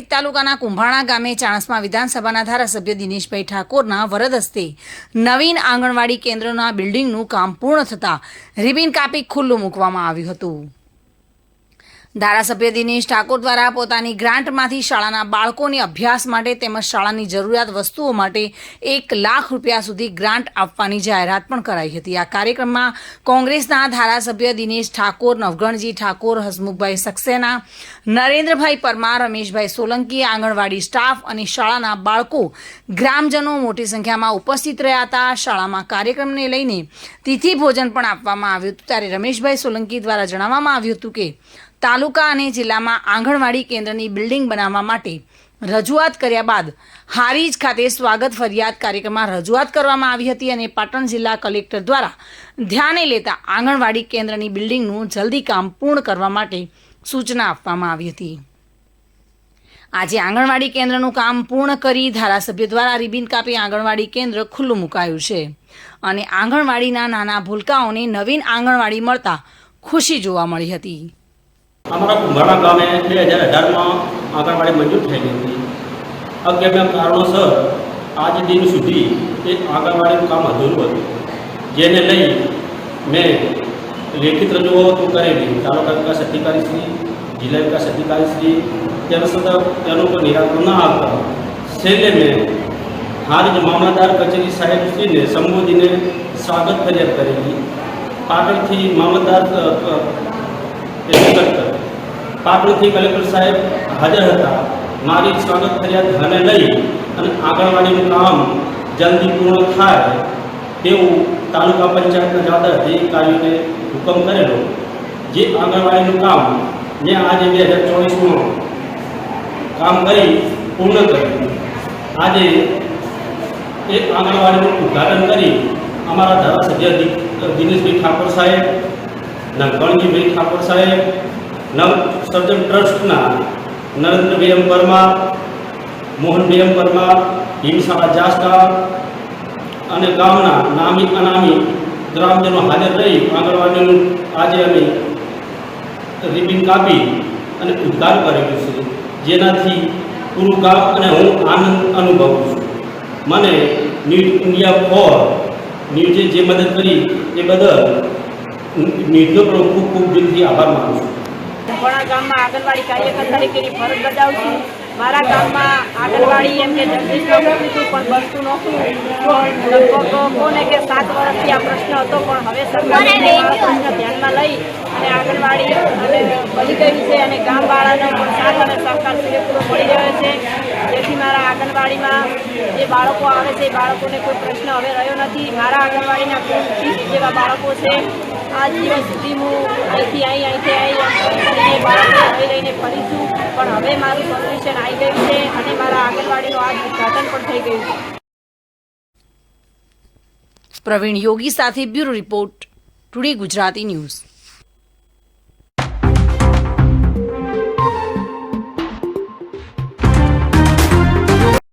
તાલુકાના કુંભાણા ગામે ચાણસ્મા વિધાનસભાના ધારાસભ્ય દિનેશભાઈ ઠાકોરના વરદ હસ્તે નવીન આંગણવાડી કેન્દ્રના બિલ્ડિંગનું કામ પૂર્ણ થતાં રિબિન કાપી ખુલ્લું મૂકવામાં આવ્યું હતું। ધારાસભ્ય દિનેશ ઠાકોર દ્વારા પોતાની ગ્રાન્ટમાંથી શાળાના બાળકોને અભ્યાસ માટે તેમજ શાળાની જરૂરિયાત વસ્તુઓ માટે 1 લાખ રૂપિયા સુધી ગ્રાન્ટ આપવાની જાહેરાત પણ કરાઈ હતી। આ કાર્યક્રમમાં કોંગ્રેસના ધારાસભ્ય દિનેશ ઠાકોર, નવગણજી ઠાકોર, હસમુખભાઈ સક્સેના, નરેન્દ્રભાઈ પરમાર, રમેશભાઈ સોલંકી, આંગણવાડી સ્ટાફ અને શાળાના બાળકો ગ્રામજનો મોટી સંખ્યામાં ઉપસ્થિત રહ્યા હતા। શાળામાં કાર્યક્રમને લઈને તિથિ ભોજન પણ આપવામાં આવ્યું હતું। ત્યારે રમેશભાઈ સોલંકી દ્વારા જણાવવામાં આવ્યું હતું કે તાલુકા અને જિલ્લામાં આંગણવાડી કેન્દ્રની બિલ્ડિંગ બનાવવા માટે રજૂઆત કર્યા બાદ હારીજ ખાતે સ્વાગત ફરિયાદ કાર્યક્રમમાં રજૂઆત કરવામાં આવી હતી અને પાટણ જિલ્લા કલેક્ટર દ્વારા ધ્યાને લેતા આંગણવાડી કેન્દ્રની બિલ્ડિંગનું જલ્દી કામ પૂર્ણ કરવા માટે સૂચના આપવામાં આવી હતી। આજે આંગણવાડી કેન્દ્રનું કામ પૂર્ણ કરી ધારાસભ્ય દ્વારા રિબિન કાપી આંગણવાડી કેન્દ્ર ખુલ્લું મુકાયું છે અને આંગણવાડીના નાના ભૂલકાઓને નવીન આંગણવાડી મળતા ખુશી જોવા મળી હતી। हमारा कुंभाड़ा गाँव में 2018 में आंगनबाड़ी मंजूर થઈ ગઈ હતી। અગમ્ય કારણોસર આજ દિન સુધી એ આંગણવાડીનું કામ અધૂરું હતું, જેને લઈ મેં લેખિત રજૂઆતો કરેલી તાલુકા વિકાસ અધિકારીશ્રી, જિલ્લા વિકાસ અધિકારીશ્રી, તેના છતાં તેનું કોઈ નિરાકરણ ન આવતા છેલ્લે મેં હારીજ મામલતદાર કચેરી સાહેબશ્રીને સંબોધીને સ્વાગત ફરિયાદ કરેલી। પાટણથી મામલતદાર પાટણથી કલેક્ટર સાહેબ હાજર હતા। મારી સ્વાગત ફરિયાદ ધ્યાને લઈ અને આંગણવાડીનું કામ જલ્દી પૂર્ણ થાય તેવું તાલુકા પંચાયતના જવાબદાર અધિકારીઓને હુકમ કરેલો, જે આંગણવાડીનું કામ જે આજે 2024માં કામ કરી પૂર્ણ કર્યું। આજે એ આંગણવાડીનું ઉદ્ઘાટન કરી અમારા ધારાસભ્ય દિનેશભાઈ ઠાકોર સાહેબ, નવગણજીભાઈ ઠાકોર સાહેબ, નવ સર્જન ટ્રસ્ટના નરેન્દ્રભાઈ પરમાર, મોહનભાઈ પરમાર, હિમશાળા જાસ્કા અને ગામના નામી અનામી ગ્રામજનો હાજર રહી આંગણવાડીનું આજે અમે રિબિન કાપી અને ઉદ્ઘાટન કરેલું છે, જેનાથી પૂરું ગામ અને હું આનંદ અનુભવું છું। મને નીટ ઇન્ડિયા ફોર ન્યૂઝે જે મદદ કરી એ બદલ નીટનો પણ ખૂબ ખૂબ દિલથી આભાર માનું છું। કુંભાણા ગામમાં આંગણવાડી કાર્યકર તરીકેની ફરજ બજાવું છું। મારા ગામમાં આંગણવાડી એમ કે જગદીશભાઈ હતું પણ બનતું નહોતું। લગભગ કોને કે 7 વર્ષથી આ પ્રશ્ન હતો, પણ હવે સરકારે પ્રશ્ન ધ્યાનમાં લઈ અને આંગણવાડી અને બની ગઈ છે અને ગામવાળાનો પણ સાથ અને સહકાર પૂરેપૂરો મળી રહ્યો છે, જેથી મારા આંગણવાડીમાં જે બાળકો આવે છે એ બાળકોને કોઈ પ્રશ્ન હવે રહ્યો નથી। મારા આંગણવાડીના કુલ 30 જેવા બાળકો છે। આ દિવસ સુધી હું અહીંથી આવી બાળકો લઈને ફરી છું, પણ હવે મારું સોલ્યુશન આવી ગયું છે અને મારા આંગણવાડીનું આજ ઉદ્ઘાટન પણ થઈ ગયું છે। પ્રવીણ યોગી સાથે bureau report, today Gujarati news.